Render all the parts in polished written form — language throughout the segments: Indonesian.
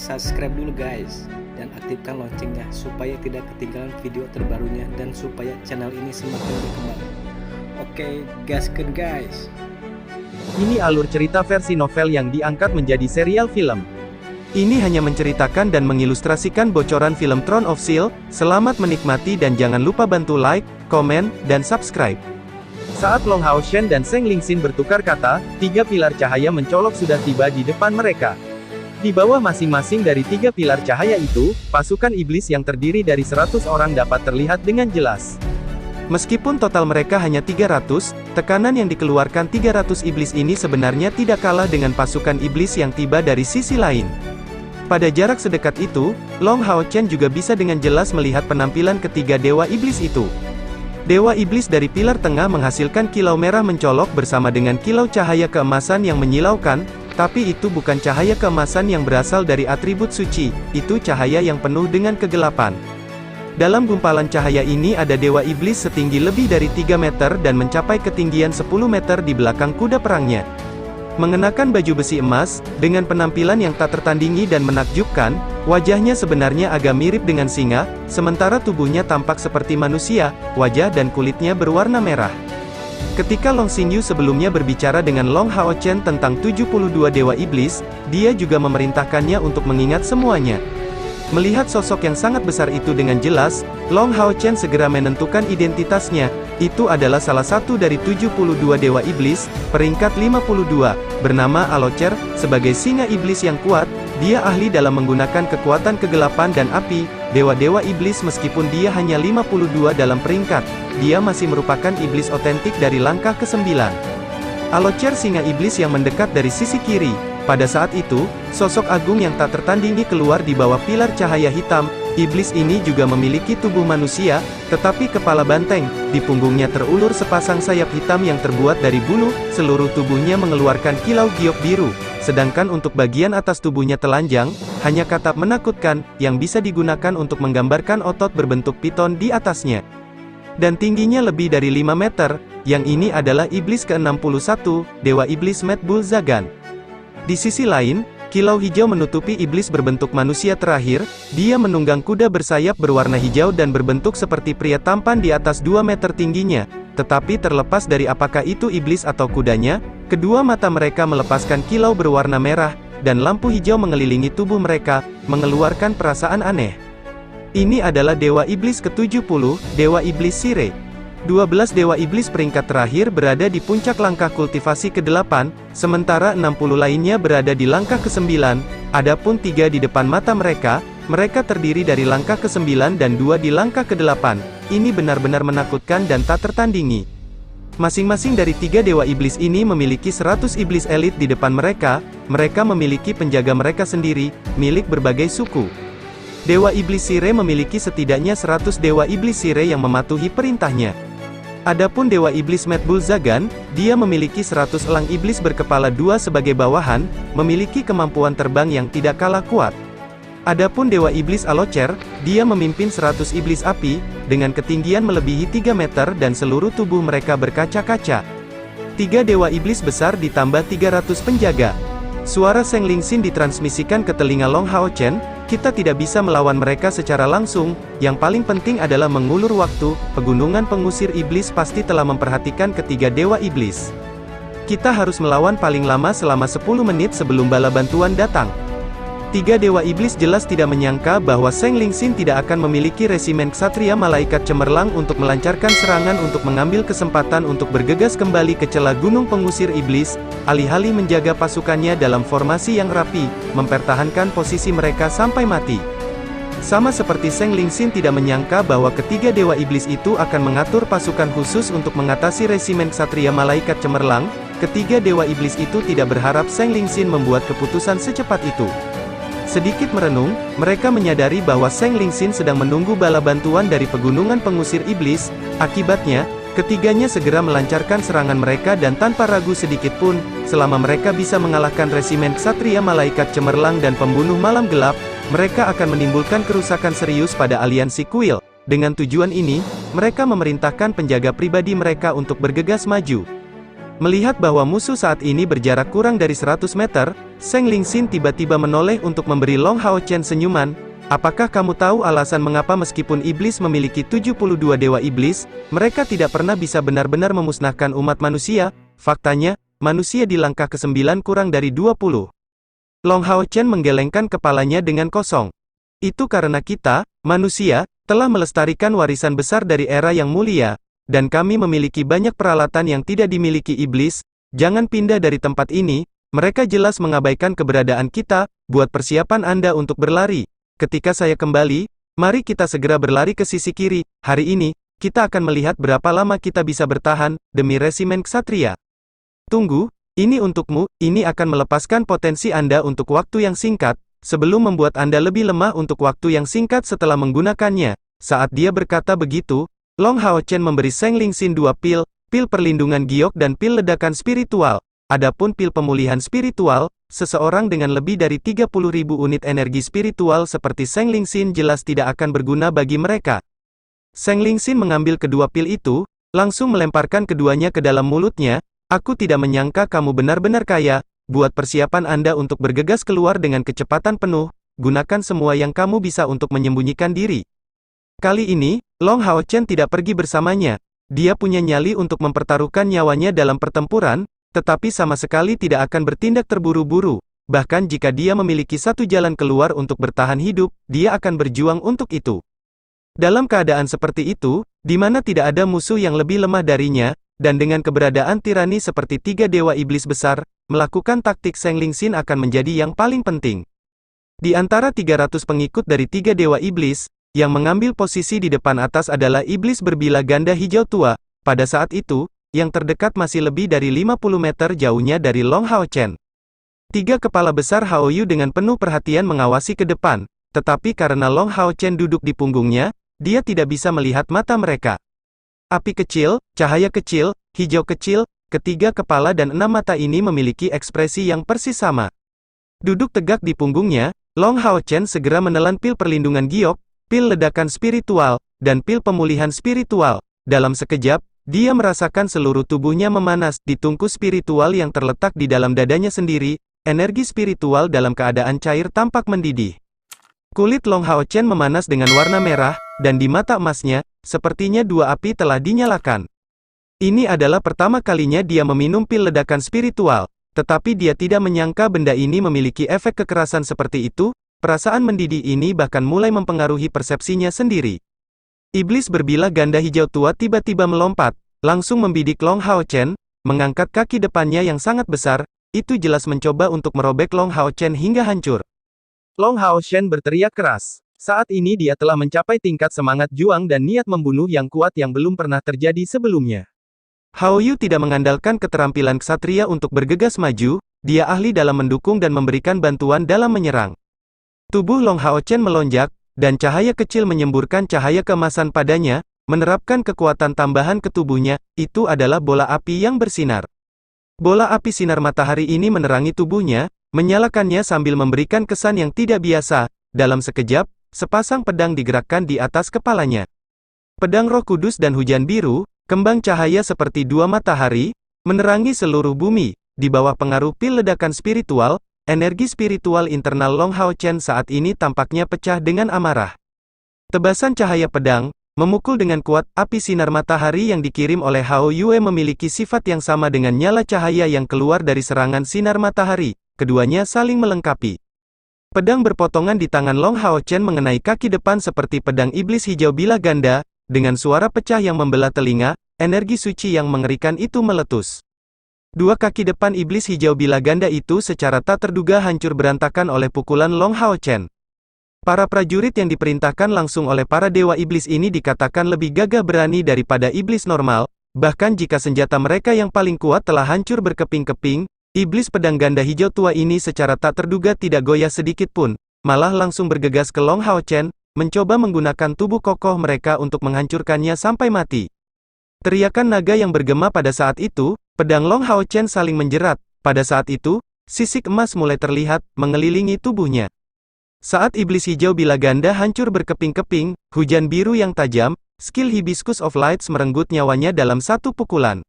subscribe dulu guys, dan aktifkan loncengnya supaya tidak ketinggalan video terbarunya dan supaya channel ini semakin berkembang. Oke, gaskeun guys. Ini alur cerita versi novel yang diangkat menjadi serial film. Ini hanya menceritakan dan mengilustrasikan bocoran film Throne of Steel. Selamat menikmati dan jangan lupa bantu like, komen, dan subscribe. Saat Long Hao Shen dan Zheng Lingxin bertukar kata, tiga pilar cahaya mencolok sudah tiba di depan mereka. Di bawah masing-masing dari tiga pilar cahaya itu, pasukan iblis yang terdiri dari 100 orang dapat terlihat dengan jelas. Meskipun total mereka hanya 300, tekanan yang dikeluarkan 300 iblis ini sebenarnya tidak kalah dengan pasukan iblis yang tiba dari sisi lain. Pada jarak sedekat itu, Long Hao Chen juga bisa dengan jelas melihat penampilan ketiga dewa iblis itu. Dewa iblis dari pilar tengah menghasilkan kilau merah mencolok bersama dengan kilau cahaya keemasan yang menyilaukan, tapi itu bukan cahaya keemasan yang berasal dari atribut suci, itu cahaya yang penuh dengan kegelapan. Dalam gumpalan cahaya ini ada dewa iblis setinggi lebih dari 3 meter dan mencapai ketinggian 10 meter di belakang kuda perangnya. Mengenakan baju besi emas, dengan penampilan yang tak tertandingi dan menakjubkan, wajahnya sebenarnya agak mirip dengan singa, sementara tubuhnya tampak seperti manusia, wajah dan kulitnya berwarna merah. Ketika Long Xingyu sebelumnya berbicara dengan Long Hao Chen tentang 72 dewa iblis, dia juga memerintahkannya untuk mengingat semuanya. Melihat sosok yang sangat besar itu dengan jelas, Long Hao Chen segera menentukan identitasnya. Itu adalah salah satu dari 72 dewa iblis, peringkat 52, bernama Alocer. Sebagai singa iblis yang kuat, dia ahli dalam menggunakan kekuatan kegelapan dan api. Dewa-dewa iblis meskipun dia hanya 52 dalam peringkat, dia masih merupakan iblis otentik dari langkah ke-9. Alocer singa iblis yang mendekat dari sisi kiri. Pada saat itu, sosok agung yang tak tertandingi keluar di bawah pilar cahaya hitam. Iblis ini juga memiliki tubuh manusia, tetapi kepala banteng. Di punggungnya terulur sepasang sayap hitam yang terbuat dari bulu, seluruh tubuhnya mengeluarkan kilau giok biru. Sedangkan untuk bagian atas tubuhnya telanjang, hanya katap menakutkan, yang bisa digunakan untuk menggambarkan otot berbentuk piton di atasnya. Dan tingginya lebih dari 5 meter, yang ini adalah iblis ke-61, Dewa Iblis Mad Bull Zagan. Di sisi lain, kilau hijau menutupi iblis berbentuk manusia terakhir. Dia menunggang kuda bersayap berwarna hijau dan berbentuk seperti pria tampan di atas 2 meter tingginya. Tetapi terlepas dari apakah itu iblis atau kudanya, kedua mata mereka melepaskan kilau berwarna merah, dan lampu hijau mengelilingi tubuh mereka, mengeluarkan perasaan aneh. Ini adalah Dewa Iblis ke-70, Dewa Iblis Sire. 12 dewa iblis peringkat terakhir berada di puncak langkah kultivasi ke-8, sementara 60 lainnya berada di langkah ke-9, adapun 3 di depan mata mereka, mereka terdiri dari langkah ke-9 dan 2 di langkah ke-8, ini benar-benar menakutkan dan tak tertandingi. Masing-masing dari 3 dewa iblis ini memiliki 100 iblis elit di depan mereka, mereka memiliki penjaga mereka sendiri, milik berbagai suku. Dewa Iblis Sire memiliki setidaknya 100 dewa iblis Sire yang mematuhi perintahnya. Adapun Dewa Iblis Mad Bull Zagan, dia memiliki 100 elang iblis berkepala 2 sebagai bawahan, memiliki kemampuan terbang yang tidak kalah kuat. Adapun Dewa Iblis Alocer, dia memimpin 100 iblis api, dengan ketinggian melebihi 3 meter dan seluruh tubuh mereka berkaca-kaca. 3 dewa iblis besar ditambah 300 penjaga. Suara Zheng Lingxin ditransmisikan ke telinga Long Hao Chen. Kita tidak bisa melawan mereka secara langsung, yang paling penting adalah mengulur waktu. Pegunungan pengusir iblis pasti telah memperhatikan ketiga dewa iblis. Kita harus melawan paling lama selama 10 menit sebelum bala bantuan datang. 3 dewa iblis jelas tidak menyangka bahwa Zheng Lingxin tidak akan memiliki resimen ksatria malaikat cemerlang untuk melancarkan serangan untuk mengambil kesempatan untuk bergegas kembali ke celah gunung pengusir iblis, alih-alih menjaga pasukannya dalam formasi yang rapi, mempertahankan posisi mereka sampai mati. Sama seperti Zheng Lingxin tidak menyangka bahwa ketiga dewa iblis itu akan mengatur pasukan khusus untuk mengatasi resimen ksatria malaikat cemerlang, ketiga dewa iblis itu tidak berharap Zheng Lingxin membuat keputusan secepat itu. Sedikit merenung, mereka menyadari bahwa Zheng Lingxin sedang menunggu bala bantuan dari pegunungan pengusir iblis. Akibatnya, ketiganya segera melancarkan serangan mereka dan tanpa ragu sedikit pun, selama mereka bisa mengalahkan resimen ksatria malaikat cemerlang dan pembunuh malam gelap, mereka akan menimbulkan kerusakan serius pada aliansi kuil. Dengan tujuan ini, mereka memerintahkan penjaga pribadi mereka untuk bergegas maju. Melihat bahwa musuh saat ini berjarak kurang dari 100 meter, Zheng Lingxin tiba-tiba menoleh untuk memberi Long Hao Chen senyuman. Apakah kamu tahu alasan mengapa meskipun iblis memiliki 72 dewa iblis, mereka tidak pernah bisa benar-benar memusnahkan umat manusia? Faktanya, manusia di langkah ke-9 kurang dari 20. Long Hao Chen menggelengkan kepalanya dengan kosong. Itu karena kita, manusia, telah melestarikan warisan besar dari era yang mulia, dan kami memiliki banyak peralatan yang tidak dimiliki iblis. Jangan pindah dari tempat ini, mereka jelas mengabaikan keberadaan kita. Buat persiapan Anda untuk berlari. Ketika saya kembali, mari kita segera berlari ke sisi kiri. Hari ini, kita akan melihat berapa lama kita bisa bertahan, demi resimen ksatria. Tunggu, ini untukmu, ini akan melepaskan potensi Anda untuk waktu yang singkat, sebelum membuat Anda lebih lemah untuk waktu yang singkat setelah menggunakannya. Saat dia berkata begitu, Long Hao Chen memberi Zheng Lingxin 2 pil perlindungan giok dan pil ledakan spiritual. Adapun pil pemulihan spiritual, seseorang dengan lebih dari 30.000 unit energi spiritual seperti Zheng Lingxin jelas tidak akan berguna bagi mereka. Zheng Lingxin mengambil kedua pil itu, langsung melemparkan keduanya ke dalam mulutnya. Aku tidak menyangka kamu benar-benar kaya. Buat persiapan Anda untuk bergegas keluar dengan kecepatan penuh, gunakan semua yang kamu bisa untuk menyembunyikan diri. Kali ini, Long Hao Chen tidak pergi bersamanya. Dia punya nyali untuk mempertaruhkan nyawanya dalam pertempuran, tetapi sama sekali tidak akan bertindak terburu-buru. Bahkan jika dia memiliki satu jalan keluar untuk bertahan hidup, dia akan berjuang untuk itu. Dalam keadaan seperti itu, di mana tidak ada musuh yang lebih lemah darinya, dan dengan keberadaan tirani seperti 3 dewa iblis besar, melakukan taktik Zheng Lingxin akan menjadi yang paling penting. Di antara 300 pengikut dari 3 dewa iblis, yang mengambil posisi di depan atas adalah iblis berbila ganda hijau tua. Pada saat itu, yang terdekat masih lebih dari 50 meter jauhnya dari Long Hao Chen. 3 kepala besar Hao Yu dengan penuh perhatian mengawasi ke depan, tetapi karena Long Hao Chen duduk di punggungnya, dia tidak bisa melihat mata mereka. Api kecil, cahaya kecil, hijau kecil, ketiga kepala dan 6 mata ini memiliki ekspresi yang persis sama. Duduk tegak di punggungnya, Long Hao Chen segera menelan pil perlindungan giok, pil ledakan spiritual, dan pil pemulihan spiritual. Dalam sekejap, dia merasakan seluruh tubuhnya memanas. Di tungku spiritual yang terletak di dalam dadanya sendiri, energi spiritual dalam keadaan cair tampak mendidih. Kulit Long Hao Chen memanas dengan warna merah, dan di mata emasnya, sepertinya 2 api telah dinyalakan. Ini adalah pertama kalinya dia meminum pil ledakan spiritual, tetapi dia tidak menyangka benda ini memiliki efek kekerasan seperti itu. Perasaan mendidih ini bahkan mulai mempengaruhi persepsinya sendiri. Iblis berbila ganda hijau tua tiba-tiba melompat, langsung membidik Long Hao Chen, mengangkat kaki depannya yang sangat besar. Itu jelas mencoba untuk merobek Long Hao Chen hingga hancur. Long Hao Chen berteriak keras. Saat ini dia telah mencapai tingkat semangat juang dan niat membunuh yang kuat yang belum pernah terjadi sebelumnya. Hao Yu tidak mengandalkan keterampilan ksatria untuk bergegas maju, dia ahli dalam mendukung dan memberikan bantuan dalam menyerang. Tubuh Long Hao Chen melonjak, dan cahaya kecil menyemburkan cahaya keemasan padanya, menerapkan kekuatan tambahan ke tubuhnya. Itu adalah bola api yang bersinar. Bola api sinar matahari ini menerangi tubuhnya, menyalakannya sambil memberikan kesan yang tidak biasa. Dalam sekejap, sepasang pedang digerakkan di atas kepalanya. Pedang Roh Kudus dan hujan biru, kembang cahaya seperti 2 matahari, menerangi seluruh bumi. Di bawah pengaruh pil ledakan spiritual, energi spiritual internal Long Hao Chen saat ini tampaknya pecah dengan amarah. Tebasan cahaya pedang, memukul dengan kuat. Api sinar matahari yang dikirim oleh Hao Yue memiliki sifat yang sama dengan nyala cahaya yang keluar dari serangan sinar matahari. Keduanya saling melengkapi. Pedang berpotongan di tangan Long Hao Chen mengenai kaki depan seperti pedang iblis hijau bila ganda. Dengan suara pecah yang membelah telinga, energi suci yang mengerikan itu meletus. 2 kaki depan iblis hijau bila ganda itu secara tak terduga hancur berantakan oleh pukulan Long Hao Chen. Para prajurit yang diperintahkan langsung oleh para dewa iblis ini dikatakan lebih gagah berani daripada iblis normal, bahkan jika senjata mereka yang paling kuat telah hancur berkeping-keping, iblis pedang ganda hijau tua ini secara tak terduga tidak goyah sedikit pun, malah langsung bergegas ke Long Hao Chen, mencoba menggunakan tubuh kokoh mereka untuk menghancurkannya sampai mati. Teriakan naga yang bergema pada saat itu, pedang Long Hao Chen saling menjerat. Pada saat itu, sisik emas mulai terlihat, mengelilingi tubuhnya. Saat iblis hijau bila ganda hancur berkeping-keping, hujan biru yang tajam, skill Hibiscus of Lights merenggut nyawanya dalam satu pukulan.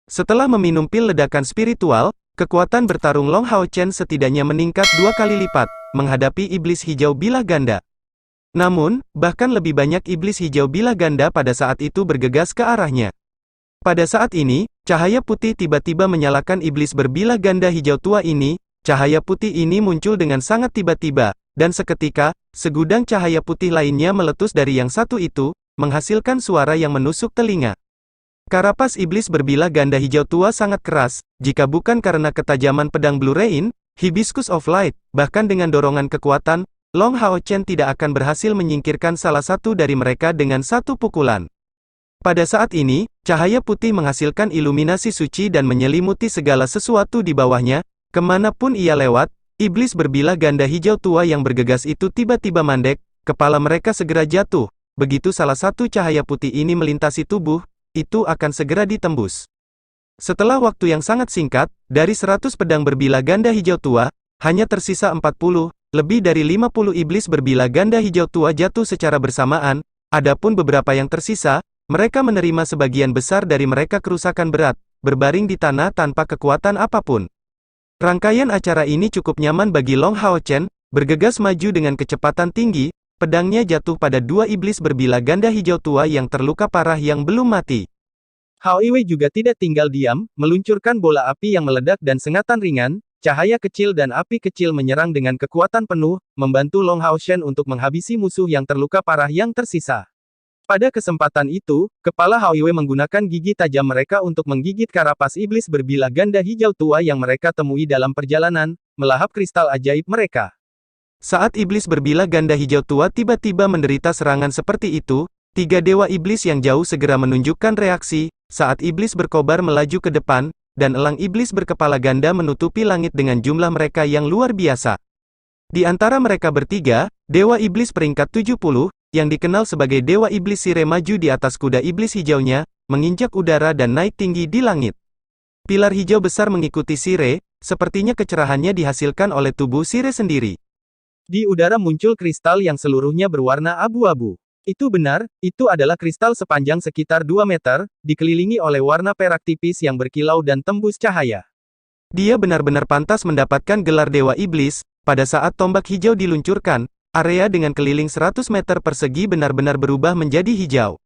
Setelah meminum pil ledakan spiritual, kekuatan bertarung Long Hao Chen setidaknya meningkat 2 kali lipat, menghadapi iblis hijau bilah ganda. Namun, bahkan lebih banyak iblis hijau bilah ganda pada saat itu bergegas ke arahnya. Pada saat ini, cahaya putih tiba-tiba menyalakan iblis berbilah ganda hijau tua ini. Cahaya putih ini muncul dengan sangat tiba-tiba, dan seketika, segudang cahaya putih lainnya meletus dari yang satu itu, menghasilkan suara yang menusuk telinga. Karapas iblis berbilah ganda hijau tua sangat keras, jika bukan karena ketajaman pedang Blue Rain, Hibiscus of Light, bahkan dengan dorongan kekuatan, Long Hao Chen tidak akan berhasil menyingkirkan salah satu dari mereka dengan satu pukulan. Pada saat ini, cahaya putih menghasilkan iluminasi suci dan menyelimuti segala sesuatu di bawahnya, kemanapun ia lewat, iblis berbilah ganda hijau tua yang bergegas itu tiba-tiba mandek, kepala mereka segera jatuh, begitu salah satu cahaya putih ini melintasi tubuh, itu akan segera ditembus. Setelah waktu yang sangat singkat, dari 100 pedang berbilah ganda hijau tua, hanya tersisa 40, lebih dari 50 iblis berbilah ganda hijau tua jatuh secara bersamaan, adapun beberapa yang tersisa, mereka menerima sebagian besar dari mereka kerusakan berat, berbaring di tanah tanpa kekuatan apapun. Rangkaian acara ini cukup nyaman bagi Long Hao Chen, bergegas maju dengan kecepatan tinggi, pedangnya jatuh pada 2 iblis berbilah ganda hijau tua yang terluka parah yang belum mati. Hao Iwei juga tidak tinggal diam, meluncurkan bola api yang meledak dan sengatan ringan, cahaya kecil dan api kecil menyerang dengan kekuatan penuh, membantu Long Hao Chen untuk menghabisi musuh yang terluka parah yang tersisa. Pada kesempatan itu, kepala Hao Iwei menggunakan gigi tajam mereka untuk menggigit karapas iblis berbilah ganda hijau tua yang mereka temui dalam perjalanan, melahap kristal ajaib mereka. Saat iblis berbilah ganda hijau tua tiba-tiba menderita serangan seperti itu, 3 dewa iblis yang jauh segera menunjukkan reaksi, saat iblis berkobar melaju ke depan, dan elang iblis berkepala ganda menutupi langit dengan jumlah mereka yang luar biasa. Di antara mereka bertiga, dewa iblis peringkat 70, yang dikenal sebagai dewa iblis Sire maju di atas kuda iblis hijaunya, menginjak udara dan naik tinggi di langit. Pilar hijau besar mengikuti Sire, sepertinya kecerahannya dihasilkan oleh tubuh Sire sendiri. Di udara muncul kristal yang seluruhnya berwarna abu-abu. Itu benar, itu adalah kristal sepanjang sekitar 2 meter, dikelilingi oleh warna perak tipis yang berkilau dan tembus cahaya. Dia benar-benar pantas mendapatkan gelar Dewa Iblis. Pada saat tombak hijau diluncurkan, area dengan keliling 100 meter persegi benar-benar berubah menjadi hijau.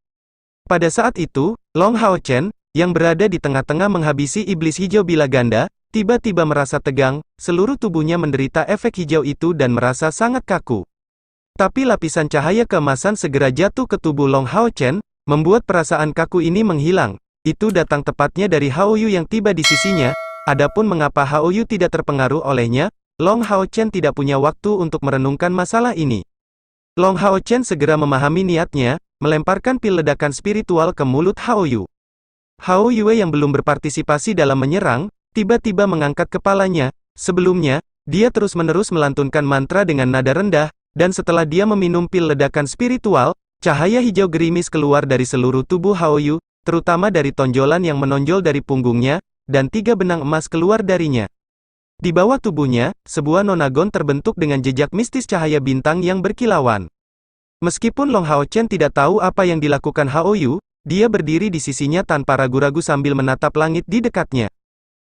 Pada saat itu, Long Hao Chen, yang berada di tengah-tengah menghabisi iblis hijau bilah ganda, tiba-tiba merasa tegang, seluruh tubuhnya menderita efek hijau itu dan merasa sangat kaku. Tapi lapisan cahaya keemasan segera jatuh ke tubuh Long Hao Chen, membuat perasaan kaku ini menghilang. Itu datang tepatnya dari Hao Yu yang tiba di sisinya, adapun mengapa Hao Yu tidak terpengaruh olehnya, Long Hao Chen tidak punya waktu untuk merenungkan masalah ini. Long Hao Chen segera memahami niatnya, melemparkan pil ledakan spiritual ke mulut Hao Yu. Hao Yue yang belum berpartisipasi dalam menyerang, tiba-tiba mengangkat kepalanya. Sebelumnya, dia terus-menerus melantunkan mantra dengan nada rendah, dan setelah dia meminum pil ledakan spiritual, cahaya hijau gerimis keluar dari seluruh tubuh Hao Yu, terutama dari tonjolan yang menonjol dari punggungnya, dan 3 benang emas keluar darinya. Di bawah tubuhnya, sebuah nonagon terbentuk dengan jejak mistis cahaya bintang yang berkilauan. Meskipun Long Hao Chen tidak tahu apa yang dilakukan Hao Yu, dia berdiri di sisinya tanpa ragu-ragu sambil menatap langit di dekatnya.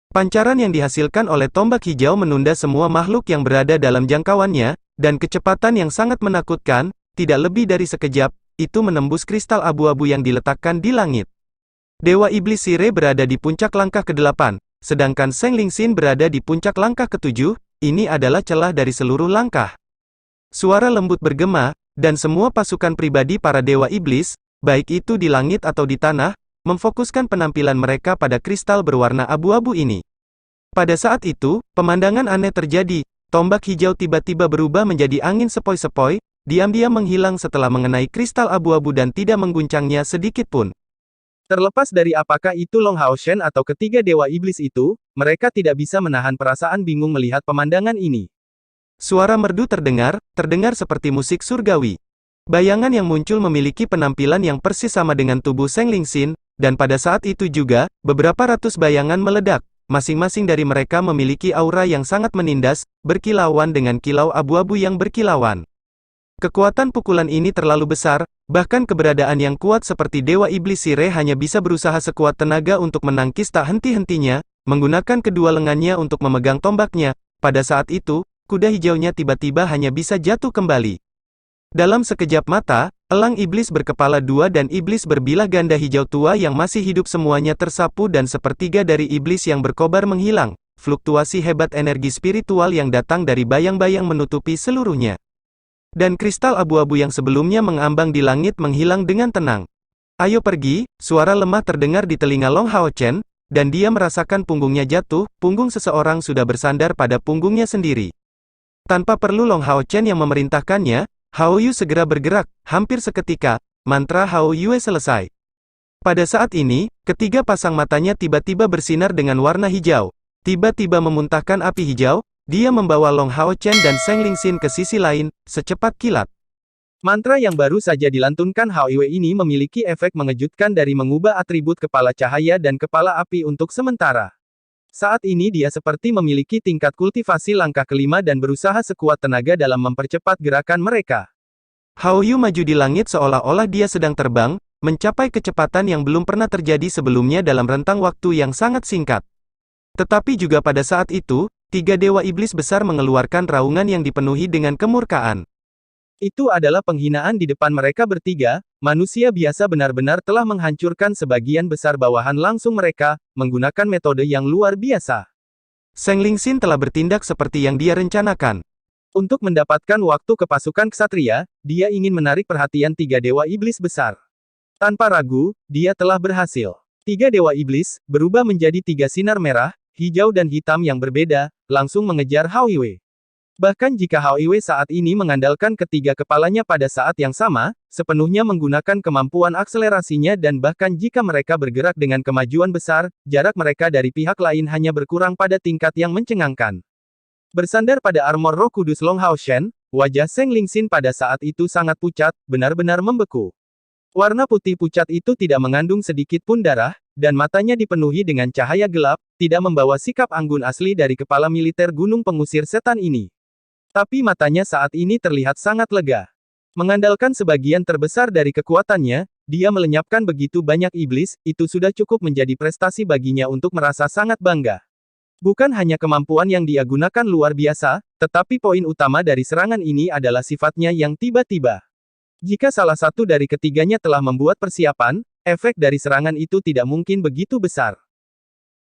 Pancaran yang dihasilkan oleh tombak hijau menunda semua makhluk yang berada dalam jangkauannya, dan kecepatan yang sangat menakutkan, tidak lebih dari sekejap, itu menembus kristal abu-abu yang diletakkan di langit. Dewa Iblis Sire berada di puncak langkah ke-8, sedangkan Seng Lingxin berada di puncak langkah ke-7, ini adalah celah dari seluruh langkah. Suara lembut bergema, dan semua pasukan pribadi para Dewa Iblis, baik itu di langit atau di tanah, memfokuskan penampilan mereka pada kristal berwarna abu-abu ini. Pada saat itu, pemandangan aneh terjadi, tombak hijau tiba-tiba berubah menjadi angin sepoi-sepoi, diam-diam menghilang setelah mengenai kristal abu-abu dan tidak mengguncangnya sedikit pun. Terlepas dari apakah itu Long Hao Chen atau ketiga Dewa Iblis itu, mereka tidak bisa menahan perasaan bingung melihat pemandangan ini. Suara merdu terdengar seperti musik surgawi. Bayangan yang muncul memiliki penampilan yang persis sama dengan tubuh Seng Lingxin, dan pada saat itu juga, beberapa ratus bayangan meledak, masing-masing dari mereka memiliki aura yang sangat menindas, berkilauan dengan kilau abu-abu yang berkilauan. Kekuatan pukulan ini terlalu besar, bahkan keberadaan yang kuat seperti Dewa Iblis Sireh hanya bisa berusaha sekuat tenaga untuk menangkis tak henti-hentinya, menggunakan kedua lengannya untuk memegang tombaknya. Pada saat itu, kuda hijaunya tiba-tiba hanya bisa jatuh kembali. Dalam sekejap mata, elang iblis berkepala dua dan iblis berbilah ganda hijau tua yang masih hidup semuanya tersapu dan sepertiga dari iblis yang berkobar menghilang. Fluktuasi hebat energi spiritual yang datang dari bayang-bayang menutupi seluruhnya. Dan kristal abu-abu yang sebelumnya mengambang di langit menghilang dengan tenang. Ayo pergi, suara lemah terdengar di telinga Long Hao Chen, dan dia merasakan punggungnya jatuh, punggung seseorang sudah bersandar pada punggungnya sendiri. Tanpa perlu Long Hao Chen yang memerintahkannya, Hao Yu segera bergerak, hampir seketika, mantra Hao Yue selesai. Pada saat ini, ketiga pasang matanya tiba-tiba bersinar dengan warna hijau. Tiba-tiba memuntahkan api hijau, dia membawa Long Hao Chen dan Seng Lingxin ke sisi lain, secepat kilat. Mantra yang baru saja dilantunkan Hao Yue ini memiliki efek mengejutkan dari mengubah atribut kepala cahaya dan kepala api untuk sementara. Saat ini dia seperti memiliki tingkat kultivasi langkah kelima dan berusaha sekuat tenaga dalam mempercepat gerakan mereka. Hao Yu maju di langit seolah-olah dia sedang terbang, mencapai kecepatan yang belum pernah terjadi sebelumnya dalam rentang waktu yang sangat singkat. Tetapi juga pada saat itu, tiga dewa iblis besar mengeluarkan raungan yang dipenuhi dengan kemurkaan. Itu adalah penghinaan di depan mereka bertiga, manusia biasa benar-benar telah menghancurkan sebagian besar bawahan langsung mereka, menggunakan metode yang luar biasa. Seng Lingxin telah bertindak seperti yang dia rencanakan. Untuk mendapatkan waktu ke pasukan ksatria, dia ingin menarik perhatian tiga dewa iblis besar. Tanpa ragu, dia telah berhasil. Tiga dewa iblis, berubah menjadi tiga sinar merah, hijau dan hitam yang berbeda, langsung mengejar Hao Yue. Bahkan jika Hao Yue saat ini mengandalkan ketiga kepalanya pada saat yang sama, sepenuhnya menggunakan kemampuan akselerasinya dan bahkan jika mereka bergerak dengan kemajuan besar, jarak mereka dari pihak lain hanya berkurang pada tingkat yang mencengangkan. Bersandar pada armor roh kudus Long Hao Shen, wajah Seng Lingxin pada saat itu sangat pucat, benar-benar membeku. Warna putih pucat itu tidak mengandung sedikit pun darah, dan matanya dipenuhi dengan cahaya gelap, tidak membawa sikap anggun asli dari kepala militer gunung pengusir setan ini. Tapi matanya saat ini terlihat sangat lega. Mengandalkan sebagian terbesar dari kekuatannya, dia melenyapkan begitu banyak iblis, itu sudah cukup menjadi prestasi baginya untuk merasa sangat bangga. Bukan hanya kemampuan yang dia gunakan luar biasa, tetapi poin utama dari serangan ini adalah sifatnya yang tiba-tiba. Jika salah satu dari ketiganya telah membuat persiapan, efek dari serangan itu tidak mungkin begitu besar.